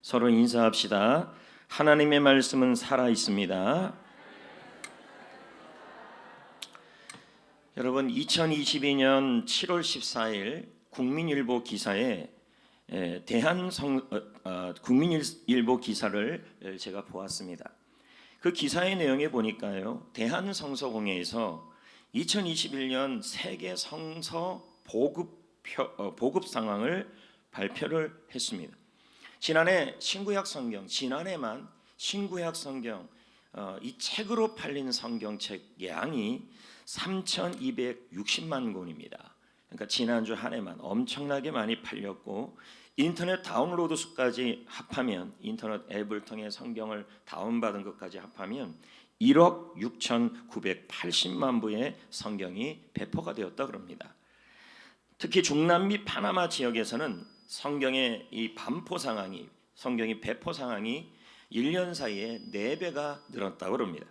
서로 인사합시다. 하나님의 말씀은 살아 있습니다. 여러분, 2022년 7월 14일 국민일보 기사에 국민일보 기사를 제가 보았습니다. 그 기사의 내용에 보니까요, 대한성서공회에서 2021년 세계 성서 보급 상황을 발표를 했습니다. 지난해 신구약 성경, 지난해만 신구약 성경 이 책으로 팔린 성경책 양이 3,260만 권입니다. 그러니까 지난주 한 해만 엄청나게 많이 팔렸고, 인터넷 다운로드 수까지 합하면, 인터넷 앱을 통해 성경을 다운받은 것까지 합하면 1억 6,980만 부의 성경이 배포가 되었다 그럽니다. 특히 중남미 파나마 지역에서는 성경의 이 반포 상황이, 성경이 배포 상황이 1년 사이에 4배가 늘었다고 그럽니다.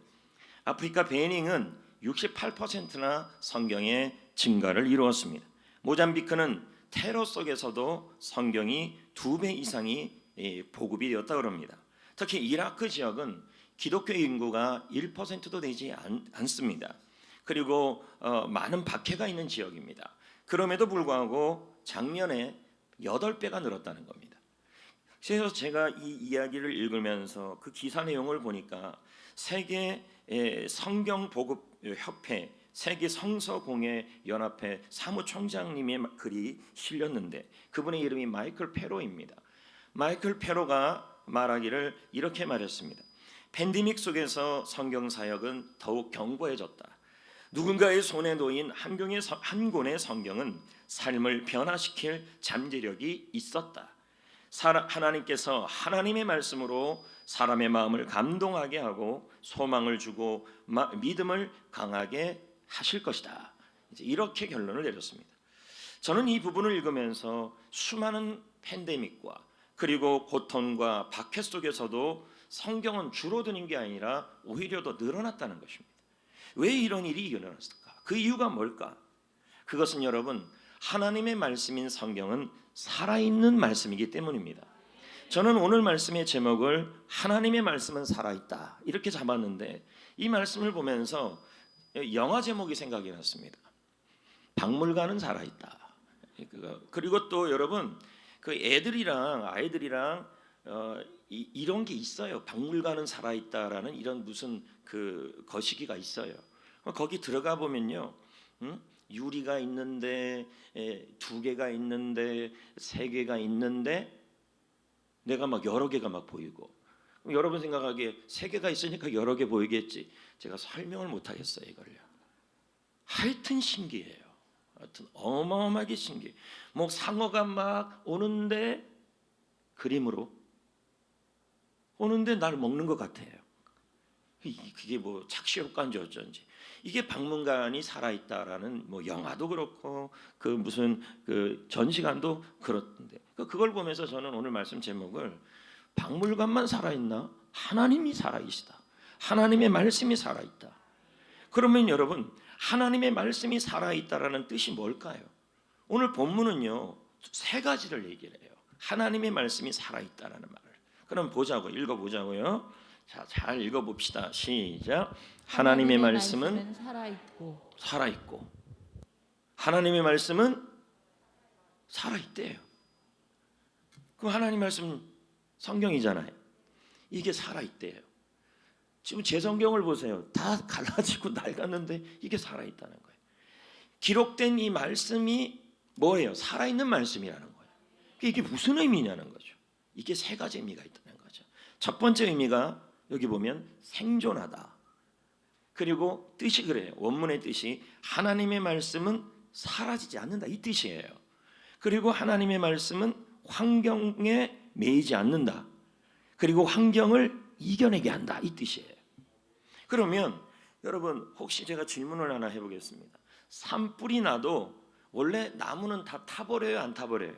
아프리카 베닝은 68%나 성경의 증가를 이루었습니다. 모잠비크는 테러 속에서도 성경이 2배 이상이 보급이 되었다고 합니다. 특히 이라크 지역은 기독교 인구가 1%도 되지 않습니다. 그리고 많은 박해가 있는 지역입니다. 그럼에도 불구하고 작년에 8배가 늘었다는 겁니다. 그래서 제가 이 이야기를 읽으면서 그 기사 내용을 보니까 세계 성경 보급 협회, 세계 성서공회 연합회 사무총장님의 글이 실렸는데, 그분의 이름이 마이클 페로입니다. 마이클 페로가 말하기를 이렇게 말했습니다. 팬데믹 속에서 성경 사역은 더욱 견고해졌다. 누군가의 손에 놓인 한 권의 성경은 삶을 변화시킬 잠재력이 있었다. 하나님께서 하나님의 말씀으로 사람의 마음을 감동하게 하고 소망을 주고 믿음을 강하게 하실 것이다. 이렇게 결론을 내렸습니다. 저는 이 부분을 읽으면서 수많은 팬데믹과 그리고 고통과 박해 속에서도 성경은 줄어드는 게 아니라 오히려 더 늘어났다는 것입니다. 왜 이런 일이 일어났을까? 그 이유가 뭘까? 그것은 여러분, 하나님의 말씀인 성경은 살아있는 말씀이기 때문입니다. 저는 오늘 말씀의 제목을 하나님의 말씀은 살아있다 이렇게 잡았는데, 이 말씀을 보면서 영화 제목이 생각이 났습니다. 박물관은 살아있다. 그리고 또 여러분, 그 아이들이랑 이런 게 있어요. 박물관은 살아있다라는 이런 무슨 그 거시기가 있어요. 거기 들어가 보면요, 유리가 있는데 2개가 있는데 3개가 있는데 내가 막 여러 개가 막 보이고, 여러분 생각하기에 3개가 있으니까 여러 개 보이겠지. 제가 설명을 못 하겠어요 이걸요. 하여튼 신기해요. 하여튼 어마어마하게 신기해. 뭐 상어가 막 오는데, 그림으로 오는데 나를 먹는 것 같아요. 그게 뭐 착시 효과인지 어쩐지. 이게 박물관이 살아있다라는 뭐 영화도 그렇고 그 무슨 그 전시관도 그렇던데, 그걸 보면서 저는 오늘 말씀 제목을 박물관만 살아있나? 하나님이 살아계시다. 하나님의 말씀이 살아있다. 그러면 여러분, 하나님의 말씀이 살아있다라는 뜻이 뭘까요? 오늘 본문은요 3가지를 얘기를 해요. 하나님의 말씀이 살아있다라는 말을. 그럼 읽어보자고요. 자, 잘 읽어봅시다. 시작. 하나님의 말씀은 살아있고 하나님의 말씀은 살아있대요. 그럼 하나님 말씀은 성경이잖아요. 이게 살아있대요. 지금 제 성경을 보세요. 다 갈라지고 낡았는데 이게 살아있다는 거예요. 기록된 이 말씀이 뭐예요? 살아있는 말씀이라는 거예요. 이게 무슨 의미냐는 거죠. 이게 3가지 의미가 있다는 거죠. 첫 번째 의미가 여기 보면 생존하다. 그리고 뜻이 그래요. 원문의 뜻이 하나님의 말씀은 사라지지 않는다, 이 뜻이에요. 그리고 하나님의 말씀은 환경에 매이지 않는다. 그리고 환경을 이겨내게 한다, 이 뜻이에요. 그러면 여러분, 혹시 제가 질문을 하나 해보겠습니다. 산불이 나도 원래 나무는 다 타버려요, 안 타버려요?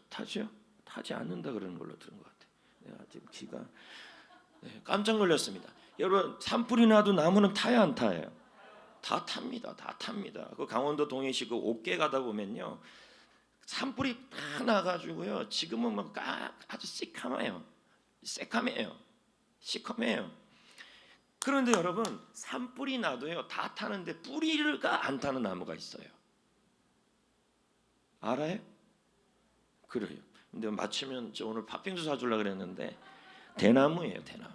타죠? 타지 않는다 그러는 걸로 들은 것 같아요. 내가 지금 귀가 깜짝 놀랐습니다. 여러분, 산불이 나도 나무는 타야 안 타요? 다 탑니다. 다 탑니다. 그 강원도 동해시 그 옥계 가다 보면요, 산불이 다 나가지고요. 지금은 막 아주 시커매요. 시커매요. 그런데 여러분, 산불이 나도요, 다 타는데 뿌리가 안 타는 나무가 있어요. 알아요? 그래요. 근데 맞추면 저 오늘 팥빙수 사주려고 그랬는데 대나무예요, 대나무.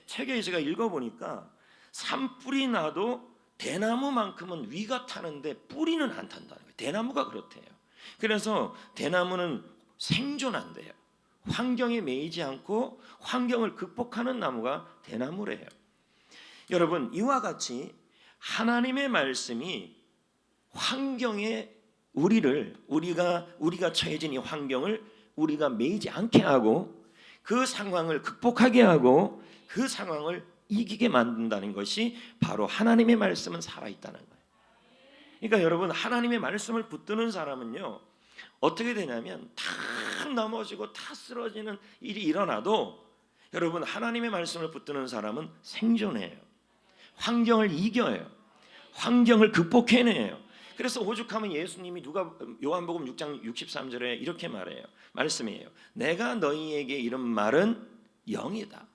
책에 제가 읽어보니까 산불이 나도 대나무만큼은 위가 타는데 뿌리는 안 탄다는 거예요. 대나무가 그렇대요. 그래서 대나무는 생존한대요. 환경에 매이지 않고 환경을 극복하는 나무가 대나무래요. 여러분, 이와 같이 하나님의 말씀이 환경에 우리가 처해진 이 환경을 우리가 매이지 않게 하고 그 상황을 극복하게 하고 그 상황을 이기게 만든다는 것이 바로 하나님의 말씀은 살아있다는 거예요. 그러니까 여러분, 하나님의 말씀을 붙드는 사람은요, 어떻게 되냐면 다 넘어지고 다 쓰러지는 일이 일어나도 여러분, 하나님의 말씀을 붙드는 사람은 생존해요. 환경을 이겨요. 환경을 극복해내요. 그래서 오죽하면 예수님이 요한복음 6장 63절에 이렇게 말씀이에요. 내가 너희에게 이런 말은 영이다.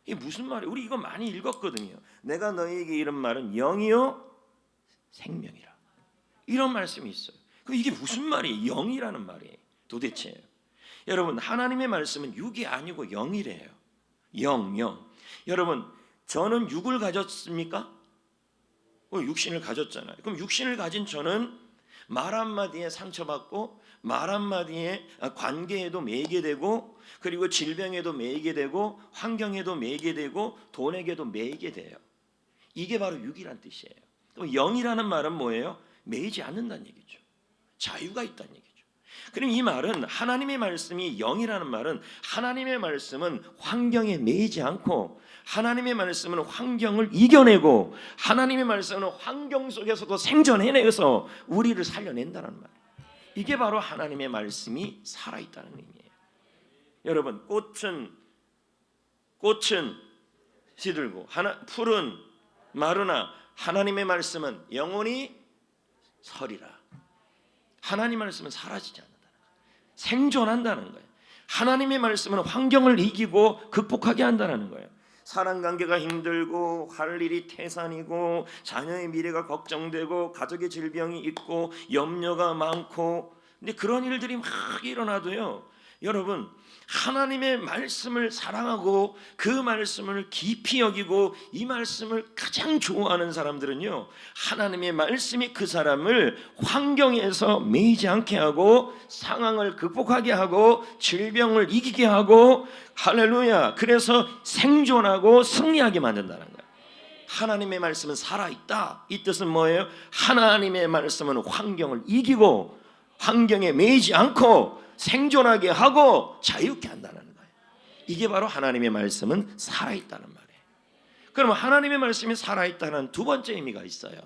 이게 무슨 말이에요? 우리 이거 많이 읽었거든요. 내가 너희에게 이런 말은 영이요 생명이라. 이런 말씀이 있어요. 이게 무슨 말이에요? 영이라는 말이에요. 도대체 여러분, 하나님의 말씀은 육이 아니고 영이래요. 영. 여러분, 저는 육을 가졌습니까? 육신을 가졌잖아요. 그럼 육신을 가진 저는 말 한마디에 상처받고 말 한마디에 관계에도 매이게 되고 그리고 질병에도 매이게 되고 환경에도 매이게 되고 돈에게도 매이게 돼요. 이게 바로 육이란 뜻이에요. 그럼 영이라는 말은 뭐예요? 매이지 않는다는 얘기죠. 자유가 있다는 얘기죠. 그럼 이 말은 하나님의 말씀이 영이라는 말은 하나님의 말씀은 환경에 매이지 않고 하나님의 말씀은 환경을 이겨내고 하나님의 말씀은 환경 속에서도 생존해내서 우리를 살려낸다는 말. 이게 바로 하나님의 말씀이 살아있다는 의미예요. 여러분, 꽃은 시들고 풀은 마르나 하나님의 말씀은 영원히 서리라. 하나님의 말씀은 사라지지 않는다는 거예요. 생존한다는 거예요. 하나님의 말씀은 환경을 이기고 극복하게 한다는 거예요. 사랑관계가 힘들고 할 일이 태산이고 자녀의 미래가 걱정되고 가족의 질병이 있고 염려가 많고 근데 그런 일들이 막 일어나도요, 여러분, 하나님의 말씀을 사랑하고 그 말씀을 깊이 여기고 이 말씀을 가장 좋아하는 사람들은요, 하나님의 말씀이 그 사람을 환경에서 매이지 않게 하고 상황을 극복하게 하고 질병을 이기게 하고 할렐루야, 그래서 생존하고 승리하게 만든다는 거예요. 하나님의 말씀은 살아있다. 이 뜻은 뭐예요? 하나님의 말씀은 환경을 이기고 환경에 매이지 않고 생존하게 하고 자유케 한다는 거예요. 이게 바로 하나님의 말씀은 살아있다는 말이에요. 그러면 하나님의 말씀이 살아있다는 두 번째 의미가 있어요.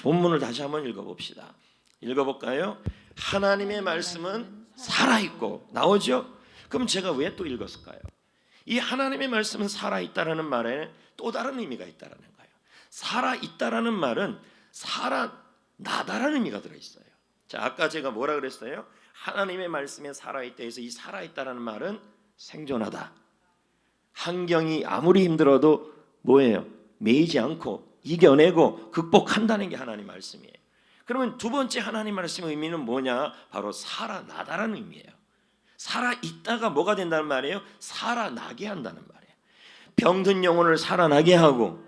본문을 다시 한번 읽어봅시다. 읽어볼까요? 하나님의 말씀은 살아있고 나오죠? 그럼 제가 왜 또 읽었을까요? 이 하나님의 말씀은 살아있다라는 말에 또 다른 의미가 있다라는 거예요. 살아있다라는 말은 살아나다라는 의미가 들어있어요. 자, 아까 제가 뭐라 그랬어요? 하나님의 말씀에 살아있다 해서 이 살아있다라는 말은 생존하다. 환경이 아무리 힘들어도 뭐예요? 매이지 않고 이겨내고 극복한다는 게 하나님 말씀이에요. 그러면 두 번째 하나님 말씀의 의미는 뭐냐? 바로 살아나다라는 의미예요. 살아있다가 뭐가 된다는 말이에요? 살아나게 한다는 말이에요. 병든 영혼을 살아나게 하고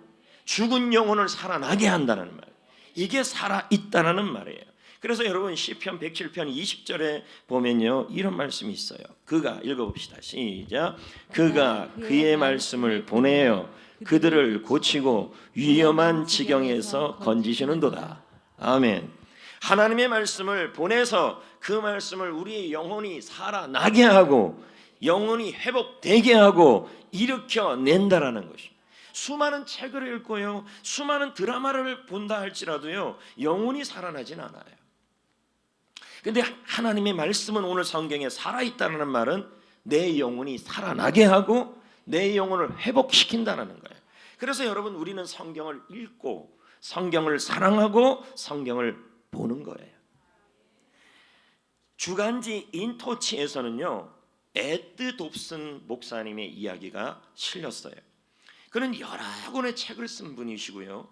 죽은 영혼을 살아나게 한다는 말이에요. 이게 살아있다라는 말이에요. 그래서 여러분, 시편 107편 20절에 보면요, 이런 말씀이 있어요. 그가, 읽어봅시다. 시작. 그가 그의 말씀을 보내어 그들을 고치고 위험한 지경에서 건지시는도다. 아멘. 하나님의 말씀을 보내서 그 말씀을 우리의 영혼이 살아나게 하고 영혼이 회복되게 하고 일으켜낸다라는 것입니다. 수많은 책을 읽고요, 수많은 드라마를 본다 할지라도요, 영혼이 살아나진 않아요. 근데 하나님의 말씀은 오늘 성경에 살아있다는 말은 내 영혼이 살아나게 하고 내 영혼을 회복시킨다는 거예요. 그래서 여러분, 우리는 성경을 읽고 성경을 사랑하고 성경을 보는 거예요. 주간지 인토치에서는요, 에드 dob슨 목사님의 이야기가 실렸어요. 그는 여러 권의 책을 쓴 분이시고요,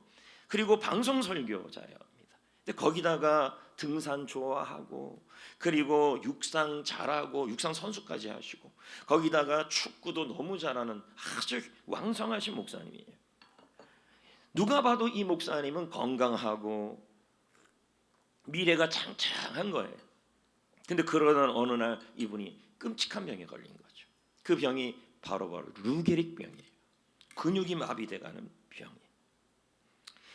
그리고 방송 설교자입니다. 근데 거기다가 등산 좋아하고, 그리고 육상 잘하고, 육상 선수까지 하시고, 거기다가 축구도 너무 잘하는 아주 왕성하신 목사님이에요. 누가 봐도 이 목사님은 건강하고 미래가 창창한 거예요. 근데 그러던 어느 날 이분이 끔찍한 병에 걸린 거죠. 그 병이 바로 루게릭 병이에요. 근육이 마비돼가는 병이에요.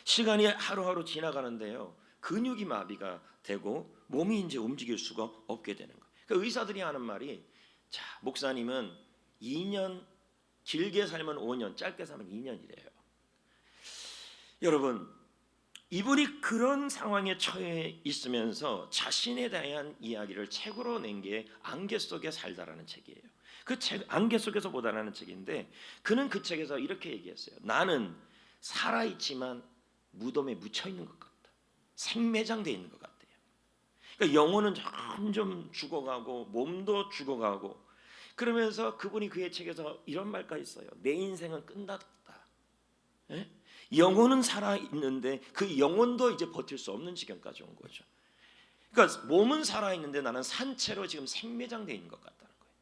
시간이 하루하루 지나가는데요, 근육이 마비가 되고 몸이 이제 움직일 수가 없게 되는 거예요. 그러니까 의사들이 하는 말이, 자, 목사님은 2년, 길게 살면 5년, 짧게 살면 2년이래요. 여러분, 이분이 그런 상황에 처해 있으면서 자신에 대한 이야기를 책으로 낸 게 안개 속에 살다라는 책이에요. 그 책, 안개 속에서 보다라는 책인데, 그는 그 책에서 이렇게 얘기했어요. 나는 살아있지만 무덤에 묻혀 있는 것 같다. 생매장돼 있는 것 같아요. 그러니까 영혼은 점점 죽어가고 몸도 죽어가고, 그러면서 그분이 그의 책에서 이런 말까지 있어요. 내 인생은 끝났다. 예? 영혼은 살아있는데 그 영혼도 이제 버틸 수 없는 지경까지 온 거죠. 그러니까 몸은 살아있는데 나는 산채로 지금 생매장돼 있는 것 같다는 거예요.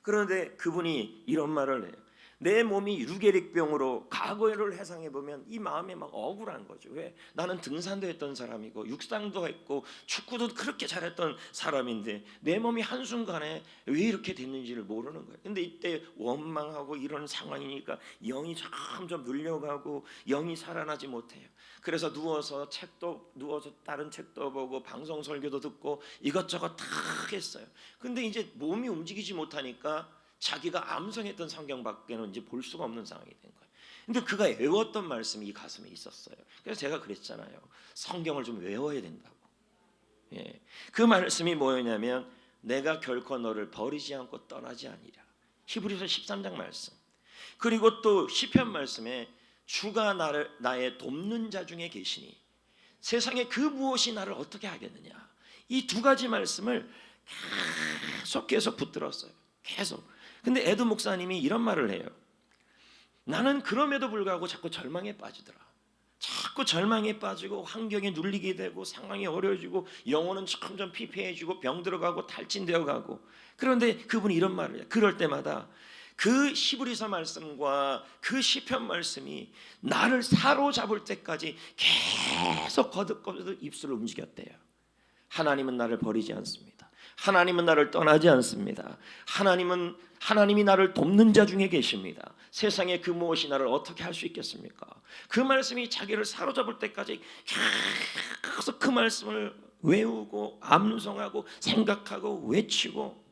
그런데 그분이 이런 말을 해요. 내 몸이 루게릭병으로 과거를 회상해 보면 이 마음이 막 억울한 거죠. 왜? 나는 등산도 했던 사람이고 육상도 했고 축구도 그렇게 잘했던 사람인데 내 몸이 한순간에 왜 이렇게 됐는지를 모르는 거예요. 근데 이때 원망하고 이런 상황이니까 영이 점점 눌려가고 영이 살아나지 못해요. 그래서 누워서 다른 책도 보고 방송 설교도 듣고 이것저것 다 했어요. 근데 이제 몸이 움직이지 못하니까 자기가 암송했던 성경밖에는 이제 볼 수가 없는 상황이 된 거예요. 근데 그가 외웠던 말씀이 이 가슴에 있었어요. 그래서 제가 그랬잖아요. 성경을 좀 외워야 된다고. 예. 그 말씀이 뭐였냐면, 내가 결코 너를 버리지 않고 떠나지 아니라. 히브리서 13장 말씀. 그리고 또 시편 말씀에 주가 나의 돕는 자 중에 계시니 세상에 그 무엇이 나를 어떻게 하겠느냐. 이 두 가지 말씀을 계속 붙들었어요. 계속. 근데 에드 목사님이 이런 말을 해요. 나는 그럼에도 불구하고 자꾸 절망에 빠지더라. 자꾸 절망에 빠지고 환경에 눌리게 되고 상황이 어려워지고 영혼은 점점 피폐해지고 병 들어가고 탈진되어 가고. 그런데 그분이 이런 말을 해요. 그럴 때마다 그 히브리서 말씀과 그 시편 말씀이 나를 사로잡을 때까지 계속 거듭거듭 입술을 움직였대요. 하나님은 나를 버리지 않습니다. 하나님은 나를 떠나지 않습니다. 하나님이 나를 돕는 자 중에 계십니다. 세상에 그 무엇이 나를 어떻게 할 수 있겠습니까? 그 말씀이 자기를 사로잡을 때까지 계속 그 말씀을 외우고 암송하고 생각하고 외치고.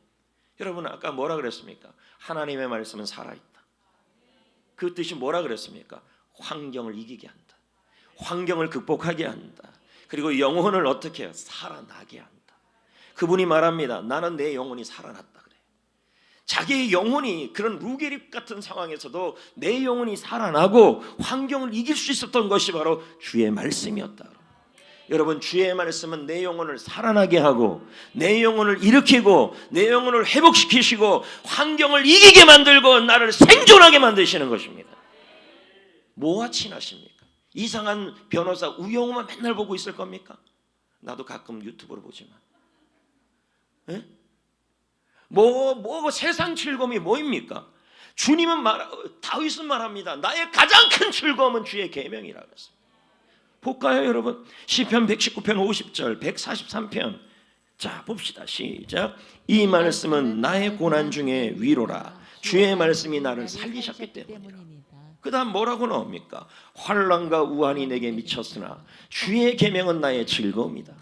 여러분, 아까 뭐라 그랬습니까? 하나님의 말씀은 살아있다. 그 뜻이 뭐라 그랬습니까? 환경을 이기게 한다. 환경을 극복하게 한다. 그리고 영혼을 어떻게 해요? 살아나게 한다. 그분이 말합니다. 나는 내 영혼이 살아났다 그래요. 자기의 영혼이 그런 루게릭 같은 상황에서도 내 영혼이 살아나고 환경을 이길 수 있었던 것이 바로 주의 말씀이었다. 여러분, 주의 말씀은 내 영혼을 살아나게 하고 내 영혼을 일으키고 내 영혼을 회복시키시고 환경을 이기게 만들고 나를 생존하게 만드시는 것입니다. 뭐와 친하십니까? 이상한 변호사 우영우만 맨날 보고 있을 겁니까? 나도 가끔 유튜브로 보지만. 예? 세상 즐거움이 뭐입니까? 주님은 다윗은 말합니다. 나의 가장 큰 즐거움은 주의 계명이라고 했습니다. 볼까요, 여러분? 시편 119편 50절, 143편. 자, 봅시다. 시작. 이 말씀은 나의 고난 중에 위로라. 주의 말씀이 나를 살리셨기 때문이라. 그 다음 뭐라고 나옵니까? 환난과 우환이 내게 미쳤으나 주의 계명은 나의 즐거움이다.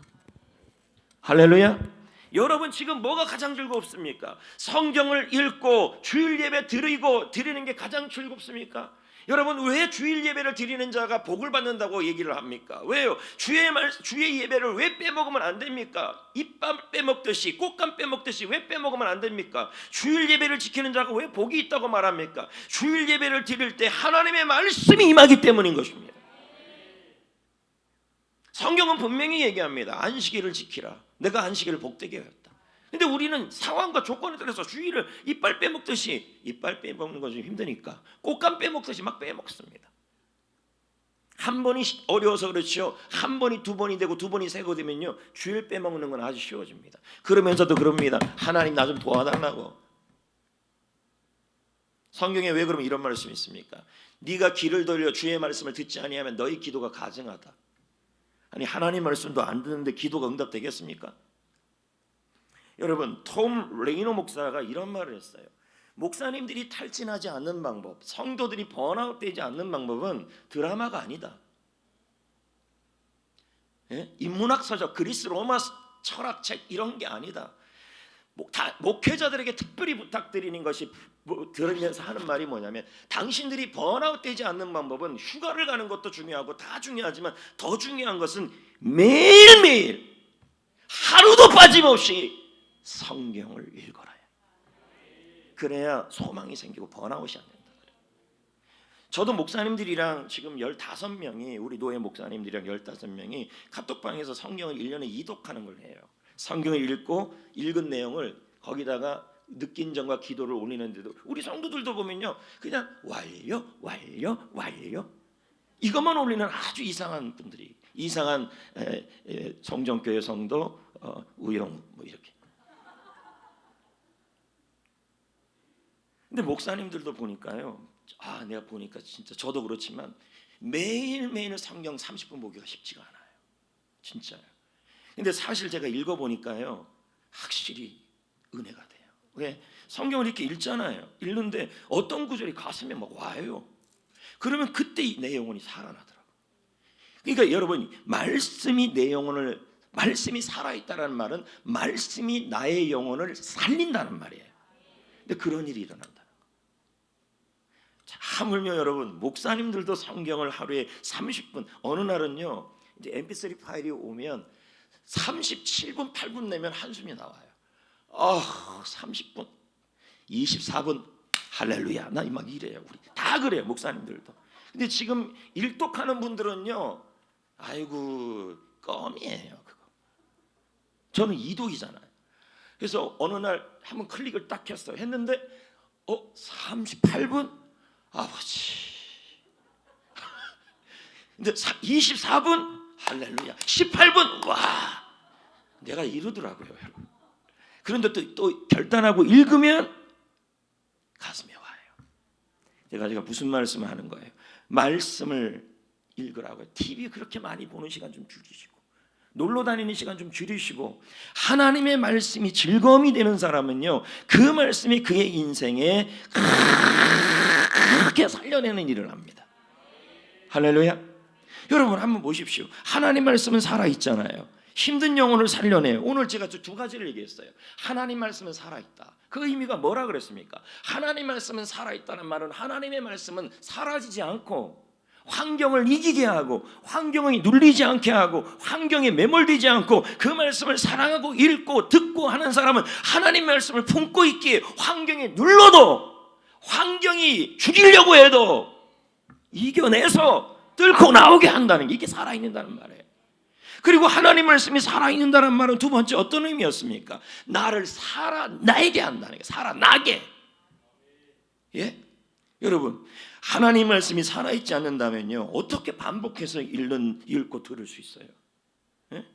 할렐루야. 여러분, 지금 뭐가 가장 즐겁습니까? 성경을 읽고 주일 예배 드리는 게 가장 즐겁습니까? 여러분, 왜 주일 예배를 드리는 자가 복을 받는다고 얘기를 합니까? 왜요? 주의 예배를 왜 빼먹으면 안 됩니까? 잎밥 빼먹듯이, 꽃감 빼먹듯이 왜 빼먹으면 안 됩니까? 주일 예배를 지키는 자가 왜 복이 있다고 말합니까? 주일 예배를 드릴 때 하나님의 말씀이 임하기 때문인 것입니다. 성경은 분명히 얘기합니다. 안식일을 지키라. 내가 안식일을 복되게 하였다. 근데 우리는 상황과 조건에 따라서 주일을 이빨 빼먹듯이, 이빨 빼먹는 거 좀 힘드니까 꽃감 빼먹듯이 막 빼먹습니다. 한 번이 어려워서 그렇죠. 한 번이 두 번이 되고 두 번이 세고 되면요, 주일 빼먹는 건 아주 쉬워집니다. 그러면서도 그럽니다. 하나님 나 좀 도와달라고. 성경에 왜 그러면 이런 말씀이 있습니까? 네가 귀를 돌려 주의 말씀을 듣지 아니하면 너희 기도가 가증하다. 아니, 하나님 말씀도 안 듣는데 기도가 응답되겠습니까? 여러분, 톰 레이너 목사가 이런 말을 했어요. 목사님들이 탈진하지 않는 방법, 성도들이 번아웃되지 않는 방법은 드라마가 아니다. 예? 인문학 서적, 그리스 로마 철학책 이런 게 아니다. 목회자들에게 특별히 부탁드리는 것이 들으면서 하는 말이 뭐냐면, 당신들이 번아웃되지 않는 방법은 휴가를 가는 것도 중요하고 다 중요하지만 더 중요한 것은 매일매일 하루도 빠짐없이 성경을 읽어라. 그래야 소망이 생기고 번아웃이 안 된다. 저도 목사님들이랑 지금 15명이, 우리 노예 목사님들이랑 15명이 카톡방에서 성경을 1년에 2독하는 걸 해요. 성경을 읽고 읽은 내용을 거기다가 느낀 점과 기도를 올리는데도 우리 성도들도 보면요, 그냥 완료 이것만 올리는 아주 이상한 분들이, 이상한 성정교회 성도 우영 뭐 이렇게. 근데 목사님들도 보니까요, 내가 보니까 진짜 저도 그렇지만 매일매일 성경 30분 보기가 쉽지가 않아요. 진짜요. 근데 사실 제가 읽어보니까요, 확실히 은혜가 돼요. 왜? 성경을 이렇게 읽잖아요. 읽는데 어떤 구절이 가슴에 막 와요. 그러면 그때 이 내 영혼이 살아나더라고요. 그러니까 여러분, 말씀이 내 영혼을, 말씀이 살아있다는 말은 말씀이 나의 영혼을 살린다는 말이에요. 근데 그런 일이 일어난다. 하물며 여러분, 목사님들도 성경을 하루에 30분, 어느 날은요, 이제 mp3 파일이 오면 37분 8분 내면 한숨이 나와요. 30분 24분 할렐루야 나 막 이래요. 우리 다 그래요, 목사님들도. 근데 지금 일독하는 분들은요, 아이고 껌이에요 그거. 저는 이독이잖아요. 그래서 어느 날 한번 클릭을 딱 했어요. 했는데 38분 아버지. 근데 24분 할렐루야, 18분 와, 내가 이러더라고요, 여러분. 그런데 또 결단하고 읽으면 가슴에 와요. 제가 무슨 말씀을 하는 거예요? 말씀을 읽으라고요. TV 그렇게 많이 보는 시간 좀 줄이시고, 놀러 다니는 시간 좀 줄이시고, 하나님의 말씀이 즐거움이 되는 사람은요, 그 말씀이 그의 인생에 크게 살려내는 일을 합니다. 할렐루야. 여러분 한번 보십시오. 하나님 말씀은 살아있잖아요. 힘든 영혼을 살려내요. 오늘 제가 두 가지를 얘기했어요. 하나님 말씀은 살아있다. 그 의미가 뭐라 그랬습니까? 하나님 말씀은 살아있다는 말은 하나님의 말씀은 사라지지 않고 환경을 이기게 하고 환경이 눌리지 않게 하고 환경에 매몰되지 않고 그 말씀을 사랑하고 읽고 듣고 하는 사람은 하나님 말씀을 품고 있기에 환경에 눌러도, 환경이 죽이려고 해도 이겨내서 뚫고 나오게 한다는 게, 이게 살아있는다는 말이에요. 그리고 하나님 말씀이 살아있는다는 말은 두 번째 어떤 의미였습니까? 나를 살아나게 한다는 게, 살아나게. 예? 여러분, 하나님 말씀이 살아있지 않는다면요, 어떻게 반복해서 읽고 들을 수 있어요? 예?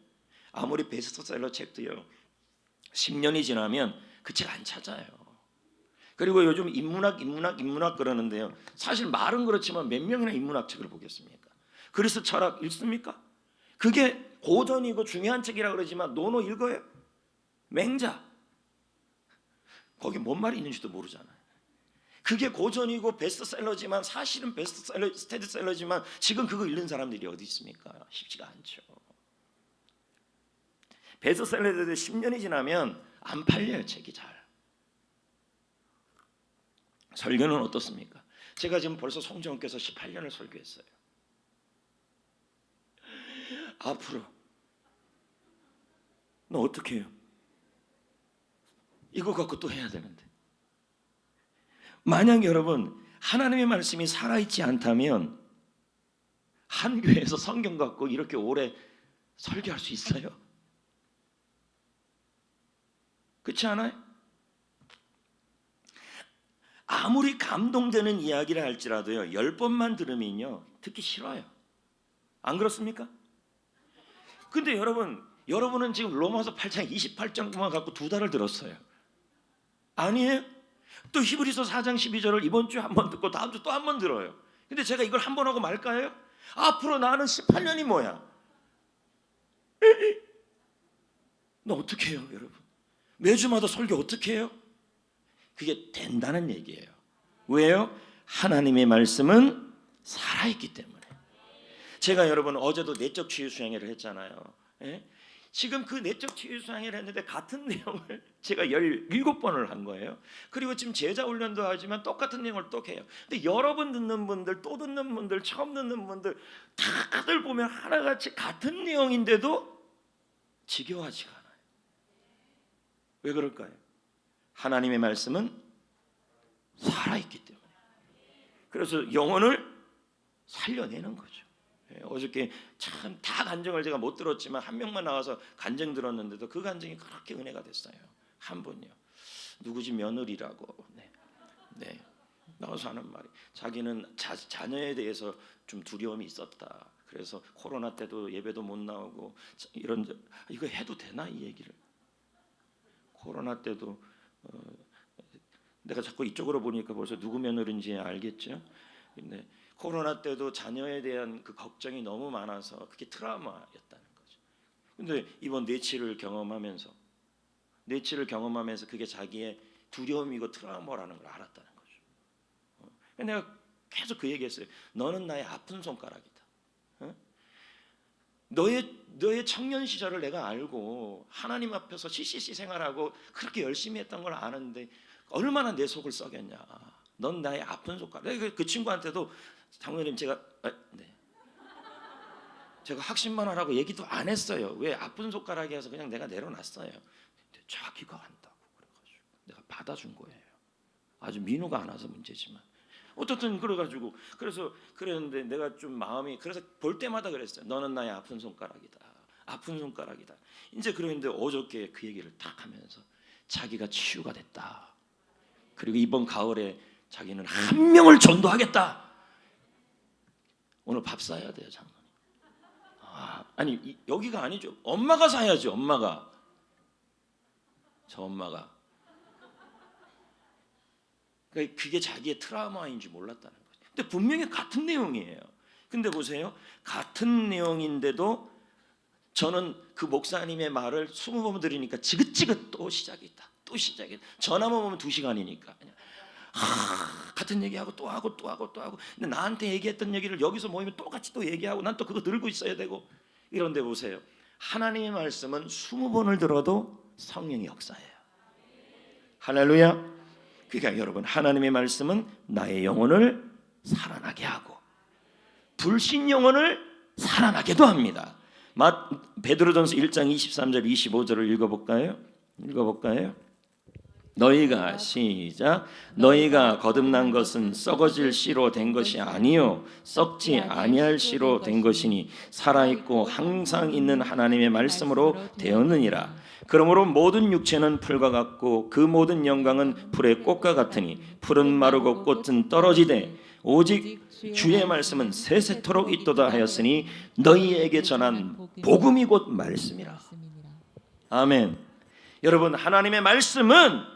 아무리 베스트셀러 책도요, 10년이 지나면 그 책 안 찾아요. 그리고 요즘 인문학 그러는데요, 사실 말은 그렇지만 몇 명이나 인문학 책을 보겠습니까? 그리스 철학 읽습니까? 그게 고전이고 중요한 책이라 그러지만 노노 읽어요? 맹자. 거기 뭔 말이 있는지도 모르잖아요. 그게 고전이고 베스트셀러지만, 사실은 베스트셀러, 스테디셀러지만 지금 그거 읽는 사람들이 어디 있습니까? 쉽지가 않죠. 베스트셀러들도 10년이 지나면 안 팔려요, 책이 잘. 설교는 어떻습니까? 제가 지금 벌써 송정교에서 18년을 설교했어요. 앞으로 너 어떻게 해요? 이거 갖고 또 해야 되는데, 만약 여러분 하나님의 말씀이 살아있지 않다면 한 교회에서 성경 갖고 이렇게 오래 설교할 수 있어요? 그렇지 않아요? 아무리 감동되는 이야기를 할지라도요 10번만 들으면요 듣기 싫어요. 안 그렇습니까? 근데 여러분은 지금 로마서 8장 28장만 갖고 2달을 들었어요. 아니에요? 또 히브리서 4장 12절을 이번 주에 한 번 듣고 다음 주 또 한 번 들어요. 근데 제가 이걸 한 번 하고 말까요? 앞으로 나는 18년이 뭐야? 너 어떻게 해요 여러분? 매주마다 설교 어떻게 해요? 그게 된다는 얘기예요. 왜요? 하나님의 말씀은 살아있기 때문에. 제가 여러분 어제도 내적 치유 수양회를 했잖아요. 예? 지금 그 내적 치유 수양회를 했는데 같은 내용을 제가 17번을 한 거예요. 그리고 지금 제자 훈련도 하지만 똑같은 내용을 또 해요. 근데 여러 번 듣는 분들, 또 듣는 분들, 처음 듣는 분들 다들 보면 하나같이 같은 내용인데도 지겨워하지가 않아요. 왜 그럴까요? 하나님의 말씀은 살아있기 때문에. 그래서 영혼을 살려내는 거죠. 어저께 참 다 간증을 제가 못 들었지만 한 명만 나와서 간증 들었는데도 그 간증이 그렇게 은혜가 됐어요. 한 분요. 누구지 며느리라고. 네. 나와서 하는 말이 자기는 자녀에 대해서 좀 두려움이 있었다. 그래서 코로나 때도 예배도 못 나오고 이런 이거 해도 되나 이 얘기를? 코로나 때도 내가 자꾸 이쪽으로 보니까 벌써 누구 며느리인지 알겠죠? 근데 코로나 때도 자녀에 대한 그 걱정이 너무 많아서 그게 트라우마였다는 거죠. 근데 이번 뇌치를 경험하면서 그게 자기의 두려움이고 트라우마라는 걸 알았다는 거죠. 내가 계속 그 얘기했어요. 너는 나의 아픈 손가락이다. 너의 청년 시절을 내가 알고 하나님 앞에서 CCC 생활하고 그렇게 열심히 했던 걸 아는데 얼마나 내 속을 썩였냐. 넌 나의 아픈 손가락. 그 친구한테도 장로님 제가 확신만 하라고 얘기도 안 했어요. 왜 아픈 손가락이 해서 그냥 내가 내려놨어요. 근데 자기가 한다고 그래가지고 내가 받아준 거예요. 아주 민우가 안 와서 문제지만 어떻든 그래가지고 그래서 그랬는데 내가 좀 마음이 그래서 볼 때마다 그랬어요. 너는 나의 아픈 손가락이다. 아픈 손가락이다. 이제 그랬는데 어저께 그 얘기를 딱 하면서 자기가 치유가 됐다. 그리고 이번 가을에 자기는 한 명을 전도하겠다. 오늘 밥 사야 돼요, 장로님. 아니 여기가 아니죠. 엄마가 사야지. 엄마가 저 엄마가 그러니까 그게 자기의 트라우마인지 몰랐다는 거죠. 근데 분명히 같은 내용이에요. 근데 보세요. 같은 내용인데도 저는 그 목사님의 말을 20번 들으니까 지긋지긋 또 시작이다. 또 시작이다. 전화만 보면 2시간이니까 그냥 같은 얘기하고 또 하고 또 하고 또 하고. 근데 나한테 얘기했던 얘기를 여기서 모이면 똑같이 또 얘기하고 난 또 그거 들고 있어야 되고. 이런데 보세요. 하나님의 말씀은 20번을 들어도 성령의 역사예요. 할렐루야. 그러니까 여러분 하나님의 말씀은 나의 영혼을 살아나게 하고 불신 영혼을 살아나게도 합니다. 베드로전서 1장 23절 25절을 읽어볼까요? 너희가 시작. 너희가 거듭난 것은 썩어질 씨로 된 것이 아니요 썩지 아니할 씨로 된 것이니 살아있고 항상 있는 하나님의 말씀으로 되었느니라. 그러므로 모든 육체는 풀과 같고 그 모든 영광은 풀의 꽃과 같으니 풀은 마르고 꽃은 떨어지되 오직 주의 말씀은 세세토록 있도다 하였으니 너희에게 전한 복음이 곧 말씀이라. 아멘. 여러분 하나님의 말씀은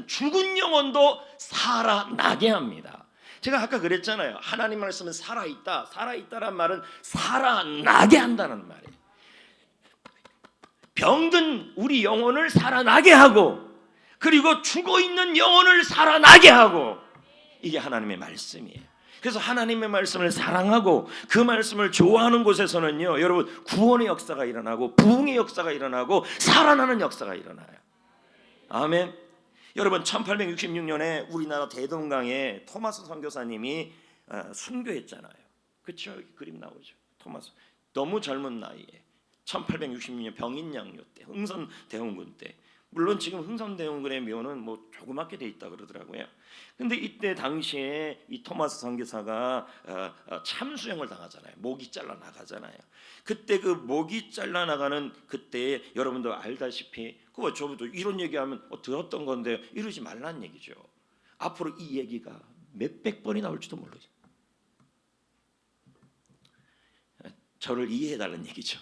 죽은 영혼도 살아나게 합니다. 제가 아까 그랬잖아요. 하나님 말씀은 살아있다. 살아있다란 말은 살아나게 한다는 말이에요. 병든 우리 영혼을 살아나게 하고 그리고 죽어있는 영혼을 살아나게 하고 이게 하나님의 말씀이에요. 그래서 하나님의 말씀을 사랑하고 그 말씀을 좋아하는 곳에서는요 여러분 구원의 역사가 일어나고 부흥의 역사가 일어나고 살아나는 역사가 일어나요. 아멘. 여러분 1866년에 우리나라 대동강에 토마스 선교사님이 순교했잖아요. 그렇죠? 그림 나오죠. 토마스 너무 젊은 나이에 1866년 병인양요 때 흥선 대원군 때 물론 지금 흥선대원군의 묘는 뭐 조그맣게 돼 있다 그러더라고요. 근데 이때 당시에 이 토마스 선교사가 참수형을 당하잖아요. 목이 잘라 나가잖아요. 그때 그 목이 잘라 나가는 그때에 여러분도 알다시피 그거 저도 이런 얘기하면 들었던 건데 이러지 말라는 얘기죠. 앞으로 이 얘기가 몇백 번이 나올지도 모르죠. 저를 이해해달라는 얘기죠.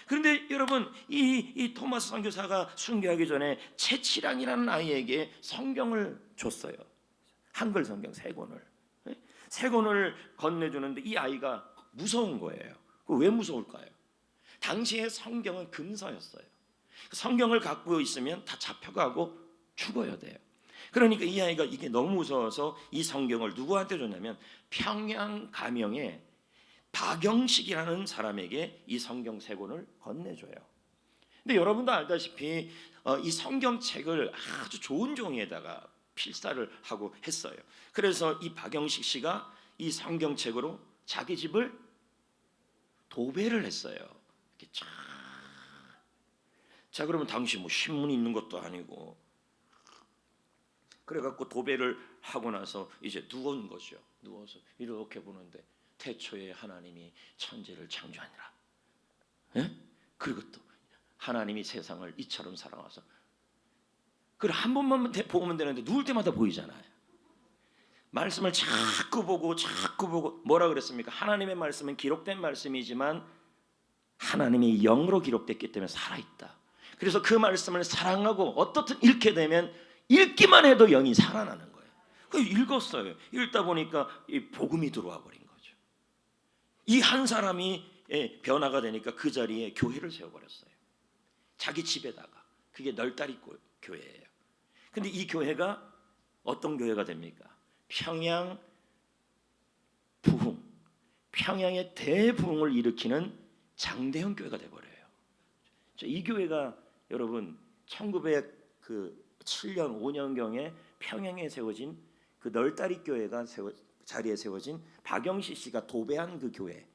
그런데 여러분 이 토마스 선교사가 순교하기 전에 채치량이라는 아이에게 성경을 줬어요. 한글 성경 세 권을. 세 권을 건네주는데 이 아이가 무서운 거예요. 왜 무서울까요? 당시의 성경은 금서였어요. 성경을 갖고 있으면 다 잡혀가고 죽어야 돼요. 그러니까 이 아이가 이게 너무 무서워서 이 성경을 누구한테 줬냐면 평양 가명에 박영식이라는 사람에게 이 성경 세 권을 건네줘요. 근데 여러분도 알다시피 이 성경책을 아주 좋은 종이에다가 필사를 하고 했어요. 그래서 이 박영식 씨가 이 성경책으로 자기 집을 도배를 했어요. 이렇게 자 그러면 당시 뭐 신문이 있는 것도 아니고 그래갖고 도배를 하고 나서 이제 누운 거죠. 누워서 이렇게 보는데 태초에 하나님이 천지를 창조하니라. 예? 그리고 또 하나님이 세상을 이처럼 사랑하서 그래 한 번만 보면 되는데 누울 때마다 보이잖아요. 말씀을 자꾸 보고 뭐라 그랬습니까? 하나님의 말씀은 기록된 말씀이지만 하나님의 영으로 기록됐기 때문에 살아있다. 그래서 그 말씀을 사랑하고 어떻든 읽게 되면 읽기만 해도 영이 살아나는 거예요. 그래서 읽었어요. 읽다 보니까 이 복음이 들어와 버린 거예요. 이 한 사람이 변화가 되니까 그 자리에 교회를 세워버렸어요. 자기 집에다가. 그게 널다리 교회예요. 근데 이 교회가 어떤 교회가 됩니까? 평양 부흥, 평양의 대부흥을 일으키는 장대형 교회가 돼버려요. 이 교회가 여러분 1907년 5년경에 평양에 세워진 그 널다리 교회가 자리에 세워진 박영식 씨가 도배한 그 교회,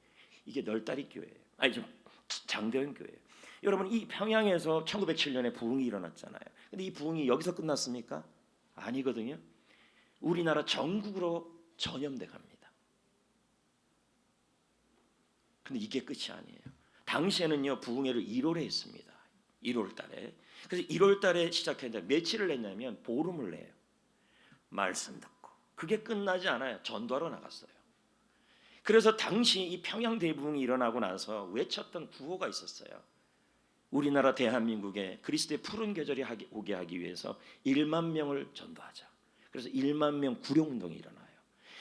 이게 널다리 교회예요. 아니 좀 장대현 교회예요. 여러분 이 평양에서 1907년에 부흥이 일어났잖아요. 근데 이 부흥이 여기서 끝났습니까? 아니거든요. 우리나라 전국으로 전염돼 갑니다. 근데 이게 끝이 아니에요. 당시에는요 부흥회를 1월에 했습니다. 1월 달에. 그래서 1월 달에 시작했는데 며칠을 했냐면 보름을 내요. 말씀 듣고. 그게 끝나지 않아요. 전도하러 나갔어요. 그래서 당시 이 평양 대부흥이 일어나고 나서 외쳤던 구호가 있었어요. 우리나라 대한민국에 그리스도의 푸른 계절이 오게 하기 위해서 1만 명을 전도하자. 그래서 1만 명 구룡운동이 일어나요.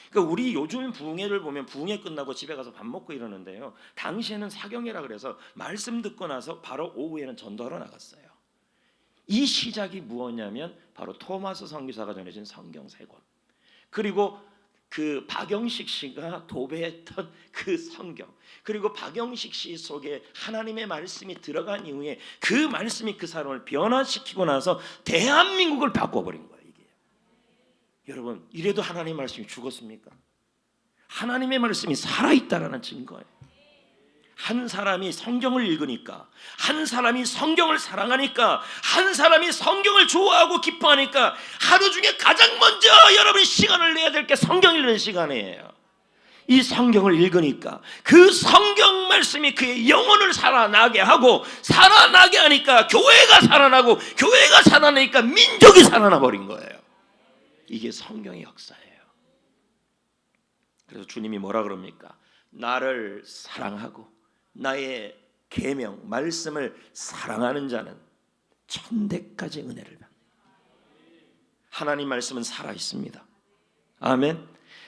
그러니까 우리 요즘 부흥회를 보면 부흥회 끝나고 집에 가서 밥 먹고 이러는데요. 당시에는 사경회라 그래서 말씀 듣고 나서 바로 오후에는 전도하러 나갔어요. 이 시작이 무엇이냐면 바로 토마스 선교사가 전해진 성경 세 권. 그리고 그 박영식 씨가 도배했던 그 성경, 그리고 박영식 씨 속에 하나님의 말씀이 들어간 이후에 그 말씀이 그 사람을 변화시키고 나서 대한민국을 바꿔버린 거예요. 이게 여러분 이래도 하나님의 말씀이 죽었습니까? 하나님의 말씀이 살아있다라는 증거예요. 한 사람이 성경을 읽으니까, 한 사람이 성경을 사랑하니까, 한 사람이 성경을 좋아하고 기뻐하니까 하루 중에 가장 먼저 여러분이 시간을 내야 될 게 성경 읽는 시간이에요. 이 성경을 읽으니까 그 성경 말씀이 그의 영혼을 살아나게 하고, 살아나게 하니까 교회가 살아나고, 교회가 살아나니까 민족이 살아나 버린 거예요. 이게 성경의 역사예요. 그래서 주님이 뭐라 그럽니까? 나를 사랑하고 나의 계명 말씀을 사랑하는 자는 천대까지 은혜를 받는다. 하나님 말씀은 살아 있습니다. 아멘.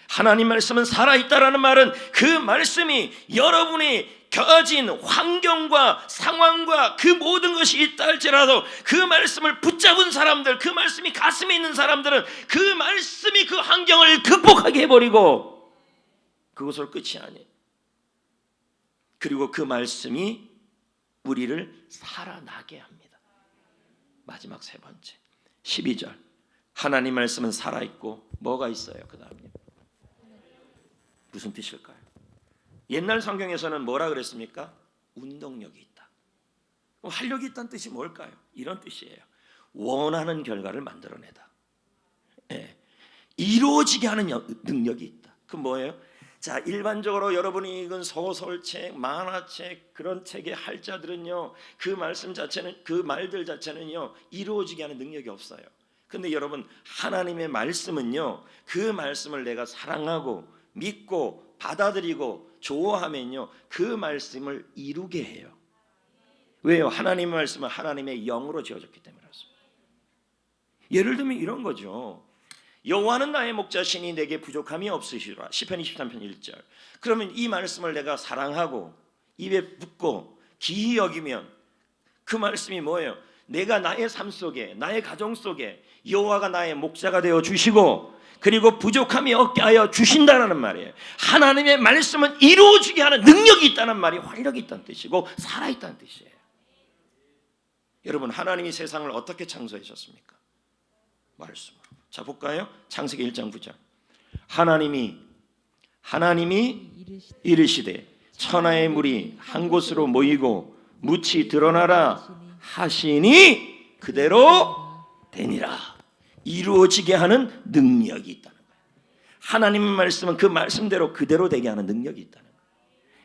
하나님 말씀은 살아 있다라는 말은 그 말씀이 여러분이 가진 환경과 상황과 그 모든 것이 있다 할지라도 그 말씀을 붙잡은 사람들, 그 말씀이 가슴에 있는 사람들은 그 말씀이 그 환경을 극복하게 해버리고 그것으로 끝이 아니에요. 그리고 그 말씀이 우리를 살아나게 합니다. 마지막 세 번째 12절 하나님 말씀은 살아있고 뭐가 있어요? 그 다음에 무슨 뜻일까요? 옛날 성경에서는 뭐라 그랬습니까? 운동력이 있다. 활력이 있다는 뜻이 뭘까요? 이런 뜻이에요. 원하는 결과를 만들어내다. 예. 이루어지게 하는 능력이 있다. 그 뭐예요? 자, 일반적으로 여러분이 읽은 소설책, 만화책, 그런 책의 할자들은요, 그 말씀 자체는, 그 말들 자체는요, 이루어지게 하는 능력이 없어요. 근데 여러분, 하나님의 말씀은요, 그 말씀을 내가 사랑하고 믿고 받아들이고 좋아하면요, 그 말씀을 이루게 해요. 왜요? 하나님의 말씀은 하나님의 영으로 지어졌기 때문에 그렇습니다. 예를 들면 이런 거죠. 여호와는 나의 목자시니 내게 부족함이 없으시리라. 시편 23편 1절. 그러면 이 말씀을 내가 사랑하고 입에 붙고 기히 여기면 그 말씀이 뭐예요? 내가 나의 삶 속에, 나의 가정 속에 여호와가 나의 목자가 되어 주시고 그리고 부족함이 없게 하여 주신다는 말이에요. 하나님의 말씀은 이루어지게 하는 능력이 있다는 말이 활력이 있다는 뜻이고 살아있다는 뜻이에요. 여러분, 하나님이 세상을 어떻게 창조하셨습니까? 말씀으로. 자, 볼까요? 창세기 1장 9절. 하나님이 이르시되 천하의 물이 한 곳으로 모이고 묻이 드러나라 하시니 그대로 되니라. 이루어지게 하는 능력이 있다는 거예요. 하나님의 말씀은 그 말씀대로 그대로 되게 하는 능력이 있다는 거예요.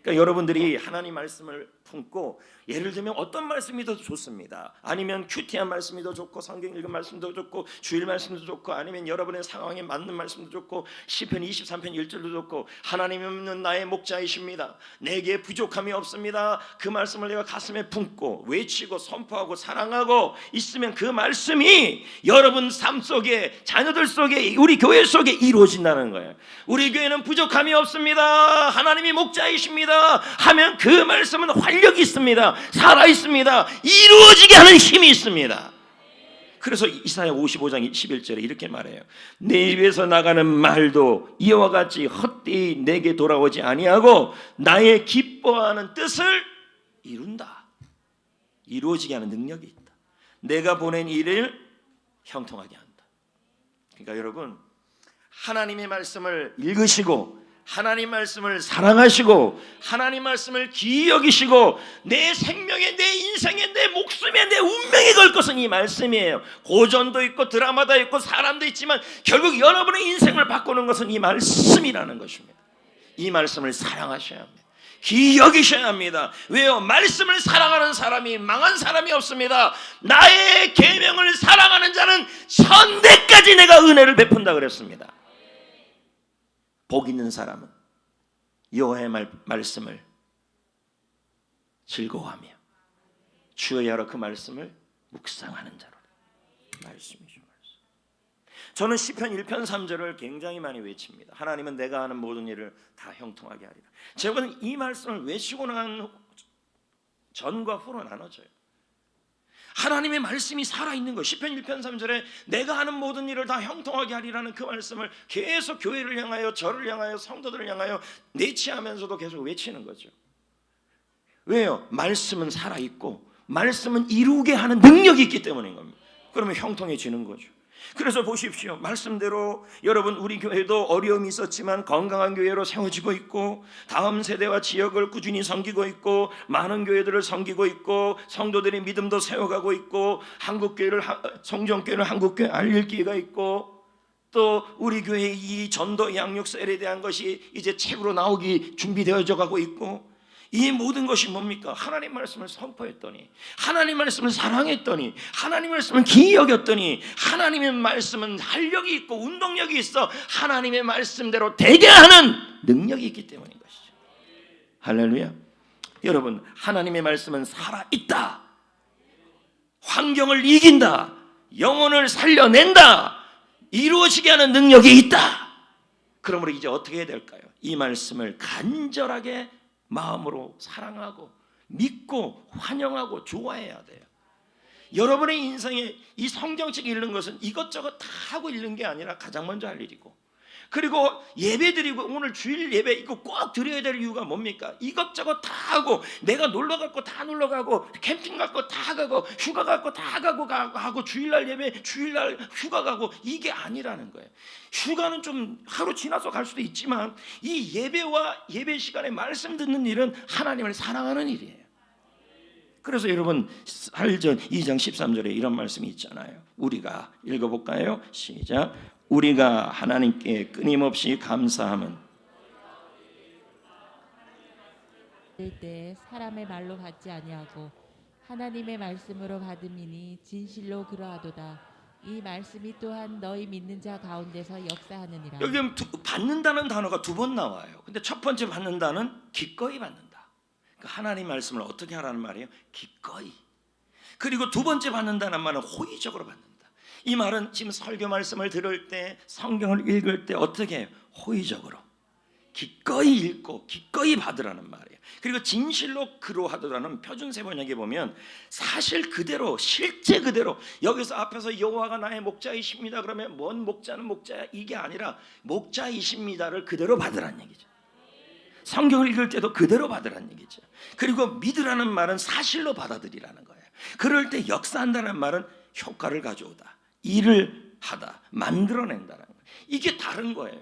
그러니까 여러분들이 하나님 말씀을 품고, 예를 들면 어떤 말씀이 더 좋습니다. 아니면 큐티한 말씀이 더 좋고, 성경 읽은 말씀도 좋고, 주일 말씀도 좋고, 아니면 여러분의 상황에 맞는 말씀도 좋고, 시편 23편 1절도 좋고, 하나님은 나의 목자이십니다. 내게 부족함이 없습니다. 그 말씀을 내가 가슴에 품고 외치고 선포하고 사랑하고 있으면 그 말씀이 여러분 삶 속에, 자녀들 속에, 우리 교회 속에 이루어진다는 거예요. 우리 교회는 부족함이 없습니다. 하나님이 목자이십니다 하면 그 말씀은 활력이 있습니다. 살아있습니다. 이루어지게 하는 힘이 있습니다. 그래서 이사야 55장 11절에 이렇게 말해요. 내 입에서 나가는 말도 이와 같이 헛되이 내게 돌아오지 아니하고 나의 기뻐하는 뜻을 이룬다. 이루어지게 하는 능력이 있다. 내가 보낸 일을 형통하게 한다. 그러니까 여러분, 하나님의 말씀을 읽으시고 하나님 말씀을 사랑하시고 하나님 말씀을 귀히 여기시고 내 생명에, 내 인생에, 내 목숨에, 내 운명에 걸 것은 이 말씀이에요. 고전도 있고 드라마도 있고 사람도 있지만 결국 여러분의 인생을 바꾸는 것은 이 말씀이라는 것입니다. 이 말씀을 사랑하셔야 합니다. 귀히 여기셔야 합니다. 왜요? 말씀을 사랑하는 사람이 망한 사람이 없습니다. 나의 계명을 사랑하는 자는 천대까지 내가 은혜를 베푼다 그랬습니다. 복 있는 사람은 여호와의 말씀을 즐거워하며 주의 여러 그 말씀을 묵상하는 자로. 말씀이죠, 말씀. 저는 시편 1편 3절을 굉장히 많이 외칩니다. 하나님은 내가 하는 모든 일을 다 형통하게 하리라. 제가 이 말씀을 외치고 난 전과 후로 나눠져요. 하나님의 말씀이 살아있는 것. 시편 1편 3절에 내가 하는 모든 일을 다 형통하게 하리라는 그 말씀을 계속 교회를 향하여, 저를 향하여, 성도들을 향하여 내치하면서도 계속 외치는 거죠. 왜요? 말씀은 살아있고 말씀은 이루게 하는 능력이 있기 때문인 겁니다. 그러면 형통해지는 거죠. 그래서 보십시오. 말씀대로 여러분, 우리 교회도 어려움이 있었지만 건강한 교회로 세워지고 있고 다음 세대와 지역을 꾸준히 섬기고 있고 많은 교회들을 섬기고 있고 성도들의 믿음도 세워가고 있고 한국교회를, 성정교회를 한국교회 알릴 기회가 있고 또 우리 교회의 이 전도 양육설에 대한 것이 이제 책으로 나오기 준비되어져 가고 있고, 이 모든 것이 뭡니까? 하나님 말씀을 선포했더니, 하나님 말씀을 사랑했더니, 하나님 말씀을 귀히 여겼더니, 하나님의 말씀은 활력이 있고 운동력이 있어 하나님의 말씀대로 되게 하는 능력이 있기 때문인 것이죠. 할렐루야. 여러분, 하나님의 말씀은 살아있다. 환경을 이긴다. 영혼을 살려낸다. 이루어지게 하는 능력이 있다. 그러므로 이제 어떻게 해야 될까요? 이 말씀을 간절하게 마음으로 사랑하고 믿고 환영하고 좋아해야 돼요. 여러분의 인생에 이 성경책 읽는 것은 이것저것 다 하고 읽는 게 아니라 가장 먼저 할 일이고, 그리고 예배 드리고 오늘 주일 예배 이거 꼭 드려야 될 이유가 뭡니까? 이것저것 다 하고 내가 놀러 갔고 다 놀러 가고 캠핑 갔고 다 가고 휴가 갔고 다 가고 하고 주일날 예배 주일날 휴가 가고 이게 아니라는 거예요. 휴가는 좀 하루 지나서 갈 수도 있지만 이 예배와 예배 시간에 말씀 듣는 일은 하나님을 사랑하는 일이에요. 그래서 여러분 살전 2장 13절에 이런 말씀이 있잖아요. 우리가 읽어볼까요? 시작. 우리가 하나님께 끊임없이 감사함은 때 사람의 말로 받지 아니하고 하나님의 말씀으로 받음이니 진실로 그러하도다. 이 말씀이 또한 너희 믿는 자 가운데서 역사하느니라. 여기 받는다는 단어가 두 번 나와요. 근데 첫 번째 받는다는 기꺼이 받는다. 그러니까 하나님 말씀을 어떻게 하라는 말이에요? 기꺼이. 그리고 두 번째 받는다는 말은 호의적으로 받는다. 이 말은 지금 설교 말씀을 들을 때, 성경을 읽을 때 어떻게 해요? 호의적으로 기꺼이 읽고 기꺼이 받으라는 말이에요. 그리고 진실로 그러하더라는 표준세 번역에 보면 사실 그대로, 실제 그대로, 여기서 앞에서 여호와가 나의 목자이십니다 그러면 뭔 목자는 목자야 이게 아니라 목자이십니다를 그대로 받으라는 얘기죠. 성경을 읽을 때도 그대로 받으라는 얘기죠. 그리고 믿으라는 말은 사실로 받아들이라는 거예요. 그럴 때 역사한다는 말은 효과를 가져오다, 일을 하다, 만들어낸다는 거예요. 이게 다른 거예요.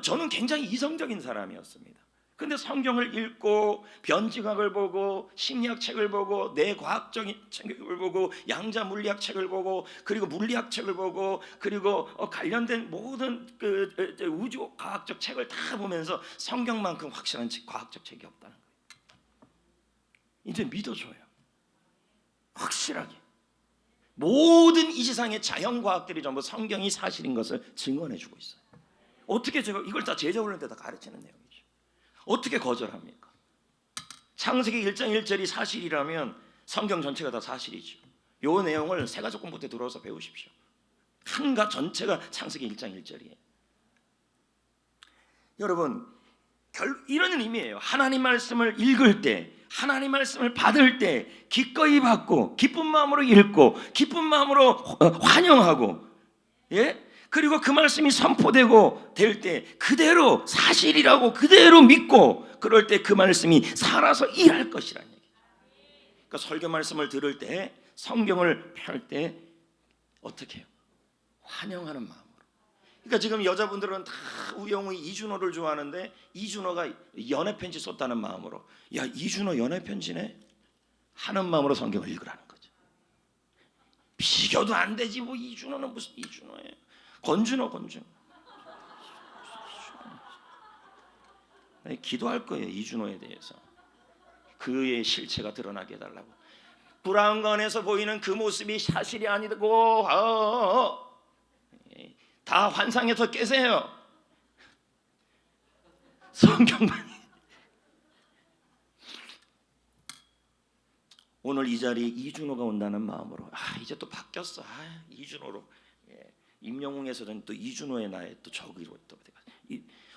저는 굉장히 이성적인 사람이었습니다. 근데 성경을 읽고 변지각을 보고 심리학 책을 보고 뇌과학적인 책을 보고 양자 물리학 책을 보고 그리고 물리학 책을 보고 그리고 관련된 모든 그 우주 과학적 책을 다 보면서 성경만큼 확실한 과학적 책이 없다는 거예요. 이제 믿어줘요. 확실하게 모든 이 세상의 자연과학들이 전부 성경이 사실인 것을 증언해주고 있어요. 어떻게 제가 이걸 다 제자훈련 때 다 가르치는 내용이죠. 어떻게 거절합니까? 창세기 1장 1절이 사실이라면 성경 전체가 다 사실이죠. 이 내용을 세가족 공부 때 들어서 배우십시오. 한가 전체가 창세기 1장 1절이에요. 여러분 이런 의미예요. 하나님 말씀을 읽을 때, 하나님 말씀을 받을 때 기꺼이 받고 기쁜 마음으로 읽고 기쁜 마음으로 환영하고, 예? 그리고 그 말씀이 선포되고 될 때 그대로 사실이라고 그대로 믿고, 그럴 때 그 말씀이 살아서 일할 것이라는 얘기죠. 그러니까 설교 말씀을 들을 때, 성경을 펼 때 어떻게 해요? 환영하는 마음으로. 그러니까 지금 여자분들은 다 우영우 이준호를 좋아하는데 이준호가 연애편지 썼다는 마음으로, 야 이준호 연애편지네 하는 마음으로 성경을 읽으라는 거죠. 비교도 안 되지 뭐 이준호는 무슨 이준호예요. 권준호. 기도할 거예요. 이준호에 대해서 그의 실체가 드러나게 해달라고. 브라운관에서 보이는 그 모습이 사실이 아니고 다 환상에서 깨세요. 성경만. 오늘 이 자리에 이준호가 온다는 마음으로, 이제 또 바뀌었어. 이준호로. 임영웅에서는 또 이준호의 나의 또 적이로 또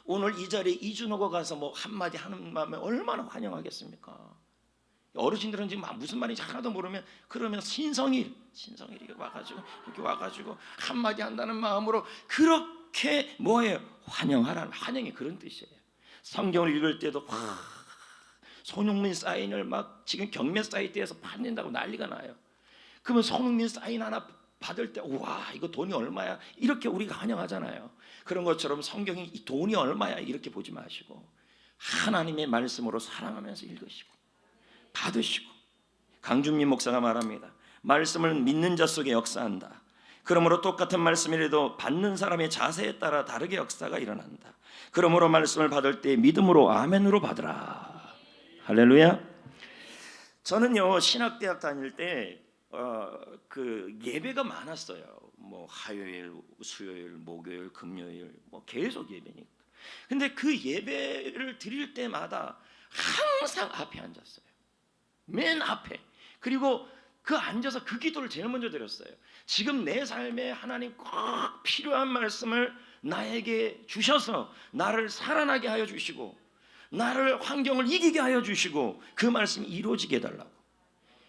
오늘 이 자리에 이준호가 가서 뭐 한마디 하는 마음에 얼마나 환영하겠습니까? 어르신들은 지금 무슨 말인지 하나도 모르면 그러면 신성일 이렇게 와가지고 한마디 한다는 마음으로 그렇게 뭐예요? 환영하라는, 환영이 그런 뜻이에요. 성경을 읽을 때도 손흥민 사인을 막 지금 경매 사이트에서 팔린다고 난리가 나요. 그러면 손흥민 사인 하나 받을 때 와 이거 돈이 얼마야 이렇게 우리가 환영하잖아요. 그런 것처럼 성경이 이 돈이 얼마야 이렇게 보지 마시고 하나님의 말씀으로 사랑하면서 읽으시고 받으시고. 강준민 목사가 말합니다. 말씀을 믿는 자 속에 역사한다. 그러므로 똑같은 말씀이라도 받는 사람의 자세에 따라 다르게 역사가 일어난다. 그러므로 말씀을 받을 때 믿음으로 아멘으로 받으라. 할렐루야. 저는요 신학대학 다닐 때 그 예배가 많았어요. 뭐 화요일, 수요일, 목요일, 금요일 뭐 계속 예배니까. 근데 그 예배를 드릴 때마다 항상 앞에 앉았어요. 맨 앞에. 그리고 그 앉아서 그 기도를 제일 먼저 드렸어요. 지금 내 삶에 하나님 꼭 필요한 말씀을 나에게 주셔서 나를 살아나게 하여 주시고 나를 환경을 이기게 하여 주시고 그 말씀이 이루어지게 해달라고.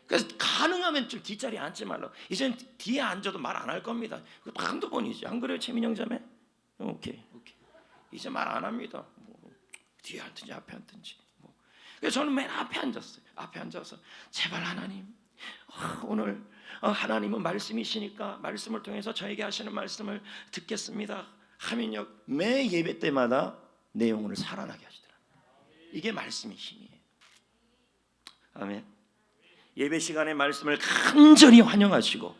그래서 가능하면 좀 뒷자리에 앉지 말라고. 이제는 뒤에 앉아도 말 안 할 겁니다. 한두 번이지. 안 그래요 최민영 자매? 오케이. 이제 말 안 합니다. 뭐 뒤에 앉든지 앞에 앉든지. 그래서 저는 맨 앞에 앉았어요. 앞에 앉아서 제발 하나님 오늘 하나님은 말씀이시니까 말씀을 통해서 저에게 하시는 말씀을 듣겠습니다 하면요 매 예배 때마다 내 영혼을 살아나게 하시더라고요. 이게 말씀의 힘이에요. 아멘. 예배 시간에 말씀을 간절히 환영하시고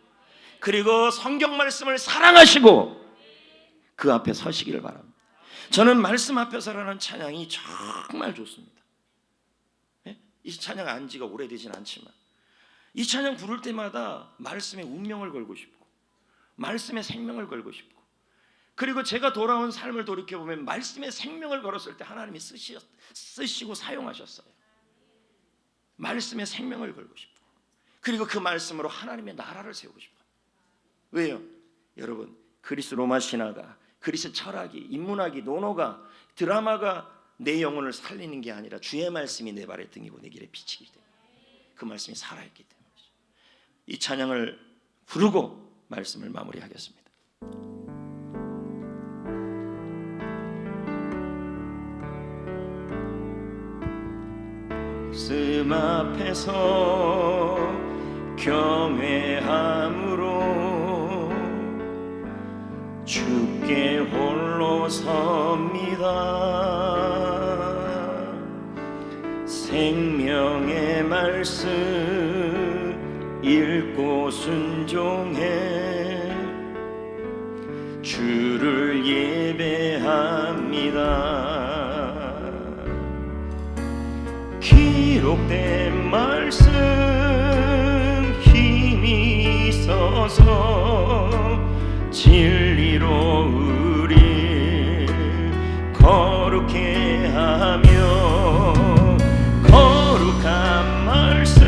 그리고 성경 말씀을 사랑하시고 그 앞에 서시기를 바랍니다. 저는 말씀 앞에서라는 찬양이 정말 좋습니다. 이 찬양 안 지가 오래되진 않지만 이 찬양 부를 때마다 말씀에 운명을 걸고 싶고 말씀에 생명을 걸고 싶고 그리고 제가 돌아온 삶을 돌이켜보면 말씀에 생명을 걸었을 때 하나님이 쓰시고 사용하셨어요. 말씀에 생명을 걸고 싶고 그리고 그 말씀으로 하나님의 나라를 세우고 싶어요. 왜요? 여러분, 그리스 로마 신화가, 그리스 철학이, 인문학이, 논어가, 드라마가 내 영혼을 살리는 게 아니라 주의 말씀이 내 발의 등이고 내 길에 빛이기 때문에 그 말씀이 살아있기 때문이죠. 이 찬양을 부르고 말씀을 마무리하겠습니다. 말씀 앞에서 경외함으로 주께 홀로 섭니다. 생명의 말씀 읽고 순종해 주를 예배합니다. 기록된 말씀 힘이 있어서 진리로 우리 거룩해 하며 거룩한 말씀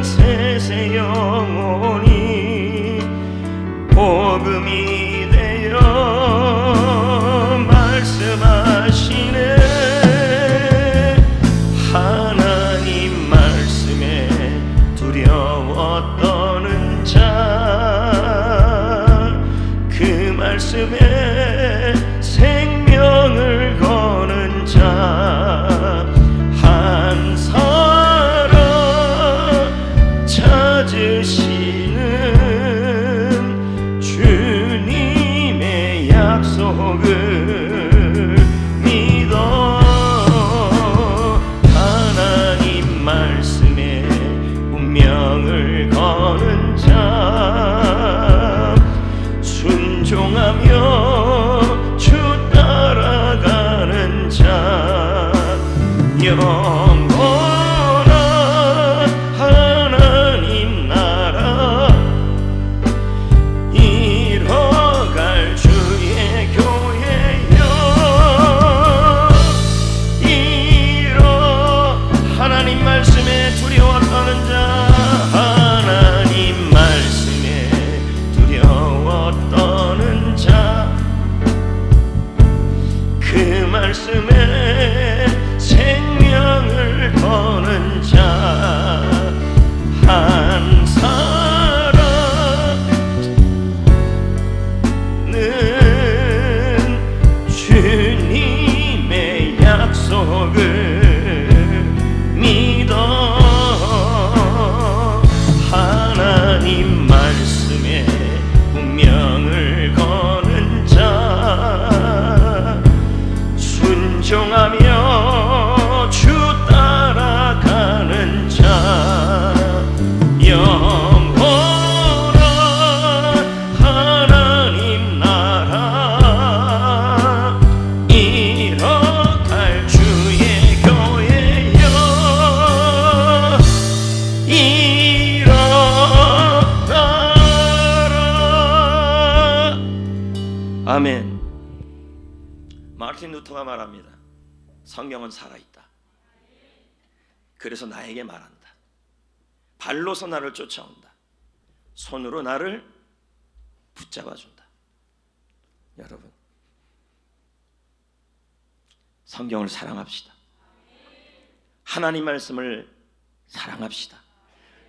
세세 영원히 복음이 되어 말씀하시네. 하나님 말씀에 두려워 떠는 자 그 말씀에 생명을 거는 자 한 사람 찾으시는 주님의 약속을 믿어 하나님 말씀에 운명을 거는 자 순종하며 주 따라가는 자 영원한 하나님 나라 이뤄갈 주의 교회여 이뤄 하나님 말씀에 두려워 떠는 자 하나님 말씀에 두려워 떠는 자 그 말씀에 생명을 거는 자 한 사람은 주님의 약속을 믿어 하나님 말씀에 운명을 거는 자 순종하며 주 따라가는 자 영원한 하나님 나라 이뤄갈 주의 교회여 이뤄가라. 아멘. 마르틴 루터가 말합니다. 성경은 살아있다. 그래서 나에게 말한다. 발로서 나를 쫓아온다. 손으로 나를 붙잡아준다. 여러분, 성경을 사랑합시다. 하나님 말씀을 사랑합시다.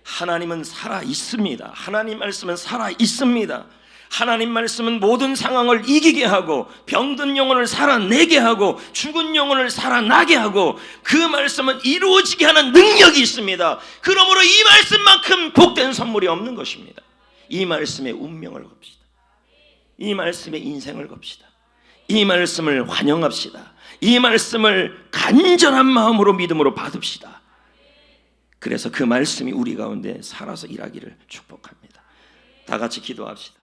하나님은 살아 있습니다. 하나님 말씀은 살아 있습니다. 하나님 말씀은 모든 상황을 이기게 하고 병든 영혼을 살아내게 하고 죽은 영혼을 살아나게 하고 그 말씀은 이루어지게 하는 능력이 있습니다. 그러므로 이 말씀만큼 복된 선물이 없는 것입니다. 이 말씀에 운명을 겁시다. 이 말씀에 인생을 겁시다. 이 말씀을 환영합시다. 이 말씀을 간절한 마음으로 믿음으로 받읍시다. 그래서 그 말씀이 우리 가운데 살아서 일하기를 축복합니다. 다 같이 기도합시다.